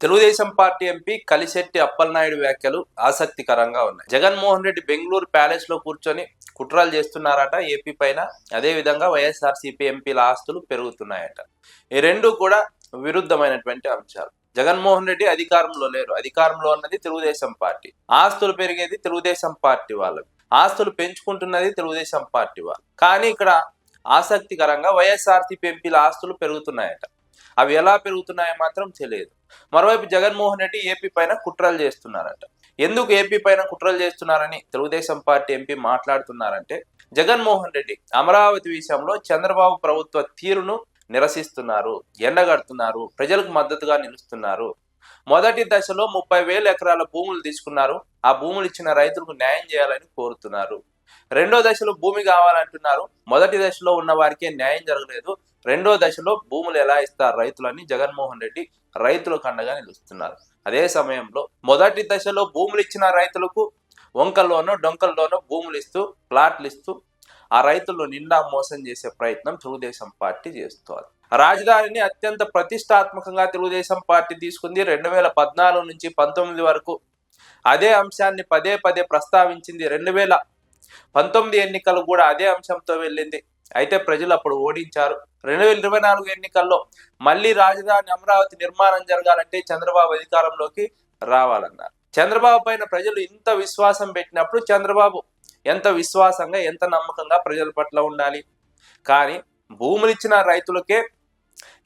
Telugu Desam party MP Kalisetti Appalanaidu వ్యాఖ్యలు ఆసక్తికరంగా ఉన్నాయి. జగన్మోహన్ రెడ్డి బెంగళూరు ప్యాలెస్ లో కూర్చొని కుట్రలు చేస్తున్నారట ఏపీ పైన. అదే విధంగా వైఎస్ఆర్సీపీ ఎంపీల ఆస్తులు పెరుగుతున్నాయట. ఈ రెండు కూడా విరుద్ధమైనటువంటి అంశాలు. జగన్మోహన్ రెడ్డి అధికారంలో లేరు, అధికారంలో ఉన్నది తెలుగుదేశం పార్టీ. ఆస్తులు పెరిగేది తెలుగుదేశం పార్టీ వాళ్ళకి, ఆస్తులు పెంచుకుంటున్నది తెలుగుదేశం పార్టీ వాళ్ళు. కానీ ఇక్కడ ఆసక్తికరంగా వైఎస్ఆర్సీపీ ఎంపీల ఆస్తులు పెరుగుతున్నాయట. అవి ఎలా పెరుగుతున్నాయో మాత్రం తెలియదు. మరోవైపు జగన్మోహన్ రెడ్డి ఏపీ పైన కుట్రలు చేస్తున్నారట. ఎందుకు ఏపీ పైన కుట్రలు చేస్తున్నారని తెలుగుదేశం పార్టీ ఎంపీ మాట్లాడుతున్నారంటే, జగన్మోహన్ రెడ్డి అమరావతి విషయంలో చంద్రబాబు ప్రభుత్వ తీరును నిరసిస్తున్నారు, ఎండగడుతున్నారు, ప్రజలకు మద్దతుగా నిలుస్తున్నారు. మొదటి దశలో 30,000 ఎకరాల భూములు తీసుకున్నారు. ఆ భూములు ఇచ్చిన రైతులకు న్యాయం చేయాలని కోరుతున్నారు. రెండో దశలో భూమి కావాలంటున్నారు. మొదటి దశలో ఉన్న వారికే న్యాయం జరగలేదు. రెండో దశలో భూములు ఎలా ఇస్తారు రైతులని జగన్మోహన్ రెడ్డి రైతులకు అండగా నిలుస్తున్నారు. అదే సమయంలో మొదటి దశలో భూములు ఇచ్చిన రైతులకు వంకల్లోనో డొంకల్లోనో భూములు ఇస్తూ ప్లాట్లు ఇస్తూ ఆ రైతులను నిండా మోసం చేసే ప్రయత్నం తెలుగుదేశం పార్టీ చేస్తోంది. రాజధానిని అత్యంత ప్రతిష్టాత్మకంగా తెలుగుదేశం పార్టీ తీసుకుంది. 2014 నుంచి 19 వరకు అదే అంశాన్ని పదే పదే ప్రస్తావించింది. 2019 ఎన్నికలు కూడా అదే అంశంతో వెళ్ళింది. అయితే ప్రజలు అప్పుడు ఓడించారు. 2024 ఎన్నికల్లో మళ్ళీ రాజధాని అమరావతి నిర్మాణం జరగాలంటే చంద్రబాబు అధికారంలోకి రావాలన్నారు. చంద్రబాబు పైన ప్రజలు ఇంత విశ్వాసం పెట్టినప్పుడు చంద్రబాబు ఎంత విశ్వాసంగా, ఎంత నమ్మకంగా ప్రజల పట్ల ఉండాలి. కానీ భూములు ఇచ్చిన రైతులకే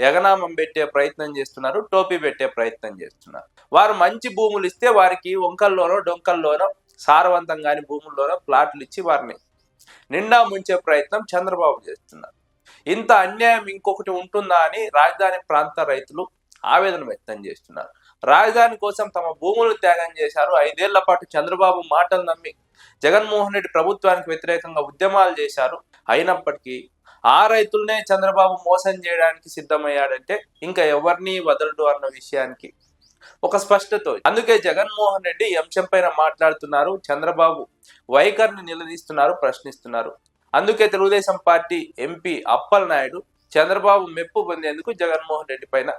ఎగనామం పెట్టే ప్రయత్నం చేస్తున్నారు, టోపీ పెట్టే ప్రయత్నం చేస్తున్నారు. వారు మంచి భూములు ఇస్తే వారికి వంకల్లోనో డొంకల్లోనో సారవంతం కాని భూముల్లోనో ప్లాట్లు ఇచ్చి వారిని నిండా ముంచే ప్రయత్నం చంద్రబాబు చేస్తున్నారు. ఇంత అన్యాయం ఇంకొకటి ఉంటుందా అని రాజధాని ప్రాంత రైతులు ఆవేదన వ్యక్తం చేస్తున్నారు. రాజధాని కోసం తమ భూములు త్యాగం చేశారు. 5 ఏళ్ల పాటు చంద్రబాబు మాటలు నమ్మి జగన్మోహన్ రెడ్డి ప్రభుత్వానికి వ్యతిరేకంగా ఉద్యమాలు చేశారు. అయినప్పటికీ ఆ రైతులనే చంద్రబాబు మోసం చేయడానికి సిద్ధమయ్యాడంటే ఇంకా ఎవరిని వదలడు అన్న విషయానికి ఒక స్పష్టత. అందుకే జగన్మోహన్ రెడ్డి ఈ అంశం పైన మాట్లాడుతున్నారు. చంద్రబాబు వైఖరిని నిలదీస్తున్నారు, ప్రశ్నిస్తున్నారు. అందుకే తెలుగుదేశం పార్టీ ఎంపీ అప్పలనాయుడు చంద్రబాబు మెప్పు పొందేందుకు జగన్మోహన్ రెడ్డి పైన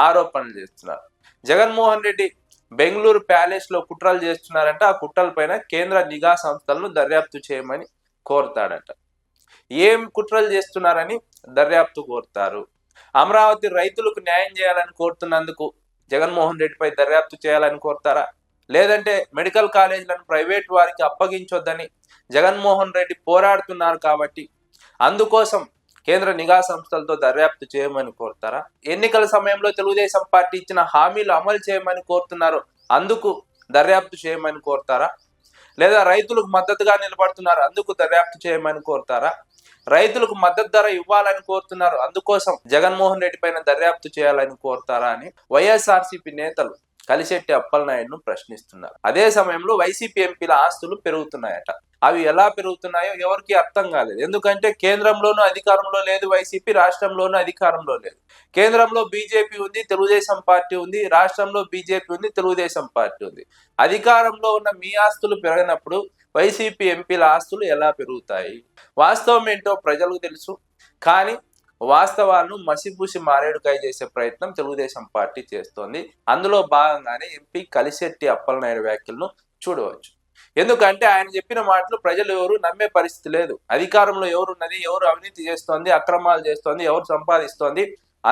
ఆరోపణలు చేస్తున్నారు. జగన్మోహన్ రెడ్డి బెంగళూరు ప్యాలెస్ లో కుట్రలు చేస్తున్నారంటే ఆ కుట్రల పైన కేంద్ర నిఘా సంస్థలను దర్యాప్తు చేయమని కోరుతాడట. ఏం కుట్రలు చేస్తున్నారని దర్యాప్తు కోరుతారు. అమరావతి రైతులకు న్యాయం చేయాలని కోరుతున్నందుకు జగన్మోహన్ రెడ్డిపై దర్యాప్తు చేయాలని కోరుతారా? లేదంటే మెడికల్ కాలేజీలను ప్రైవేట్ వారికి అప్పగించొద్దని జగన్మోహన్ రెడ్డి పోరాడుతున్నారు కాబట్టి అందుకోసం కేంద్ర నిఘా సంస్థలతో దర్యాప్తు చేయమని కోరుతారా? ఎన్నికల సమయంలో తెలుగుదేశం పార్టీ ఇచ్చిన హామీలు అమలు చేయమని కోరుతున్నారు, అందుకు దర్యాప్తు చేయమని కోరుతారా? లేదా రైతులకు మద్దతుగా నిలబడుతున్నారు, అందుకు దర్యాప్తు చేయమని కోరుతారా? రైతులకు మద్దతు ధర ఇవ్వాలని కోరుతున్నారు, అందుకోసం జగన్మోహన్ రెడ్డి పైన దర్యాప్తు చేయాలని కోరుతారా అని వైఎస్ఆర్సీపీ నేతలు కలిశెట్టి అప్పలనాయుడును ప్రశ్నిస్తున్నారు. అదే సమయంలో వైసీపీ ఎంపీల ఆస్తులు పెరుగుతున్నాయట. అవి ఎలా పెరుగుతున్నాయో ఎవరికి అర్థం కాలేదు. ఎందుకంటే కేంద్రంలోనూ అధికారంలో లేదు వైసీపీ, రాష్ట్రంలోనూ అధికారంలో లేదు. కేంద్రంలో బీజేపీ ఉంది, తెలుగుదేశం పార్టీ ఉంది, రాష్ట్రంలో బీజేపీ ఉంది, తెలుగుదేశం పార్టీ ఉంది. అధికారంలో ఉన్న మీ ఆస్తులు పెరిగినప్పుడు వైసీపీ ఎంపీల ఆస్తులు ఎలా పెరుగుతాయి? వాస్తవం ఏంటో ప్రజలకు తెలుసు. కానీ వాస్తవాలను మసిపూసి మారేడుకాయ చేసే ప్రయత్నం తెలుగుదేశం పార్టీ చేస్తోంది. అందులో భాగంగానే ఎంపీ కలిశెట్టి అప్పలనాయుడు వ్యాఖ్యలను చూడవచ్చు. ఎందుకంటే ఆయన చెప్పిన మాటలు ప్రజలు ఎవరు నమ్మే పరిస్థితి లేదు. అధికారంలో ఎవరున్నది, ఎవరు అవినీతి చేస్తోంది, అక్రమాలు చేస్తోంది, ఎవరు సంపాదిస్తోంది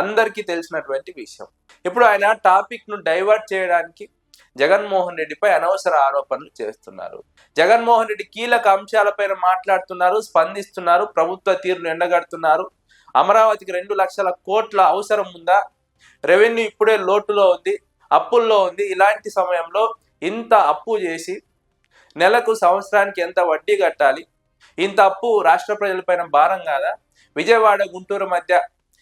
అందరికీ తెలిసినటువంటి విషయం. ఇప్పుడు ఆయన టాపిక్ ను డైవర్ట్ చేయడానికి జగన్మోహన్ రెడ్డిపై అనవసర ఆరోపణలు చేస్తున్నారు. జగన్మోహన్ రెడ్డి కీలక అంశాలపైన మాట్లాడుతున్నారు, స్పందిస్తున్నారు, ప్రభుత్వ తీరును ఎండగడుతున్నారు. అమరావతికి 2 లక్షల కోట్ల అవసరం ఉందా? రెవెన్యూ ఇప్పుడే లోటులో ఉంది, అప్పుల్లో ఉంది. ఇలాంటి సమయంలో ఇంత అప్పు చేసి నెలకు సంవత్సరానికి ఎంత వడ్డీ కట్టాలి? ఇంత అప్పు రాష్ట్ర ప్రజలపైన భారం కాదా? విజయవాడ గుంటూరు మధ్య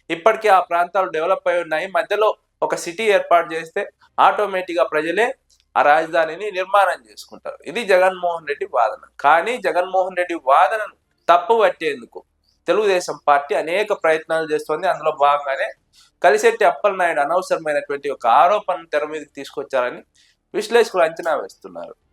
ఇప్పటికే ఆ ప్రాంతాలు డెవలప్ అయి ఉన్నాయి. మధ్యలో ఒక సిటీ ఏర్పాటు చేస్తే ఆటోమేటిక్గా ప్రజలే ఆ రాజధానిని నిర్మాణం చేసుకుంటారు. ఇది జగన్మోహన్ రెడ్డి వాదన. కానీ జగన్మోహన్ రెడ్డి వాదనను తప్పు పట్టేందుకు తెలుగుదేశం పార్టీ అనేక ప్రయత్నాలు చేస్తోంది. అందులో భాగంగానే కలిశెట్టి అప్పలనాయుడు అనవసరమైనటువంటి ఒక ఆరోపణను తెర మీదకి తీసుకొచ్చారని విశ్లేషకులు అంచనా వేస్తున్నారు.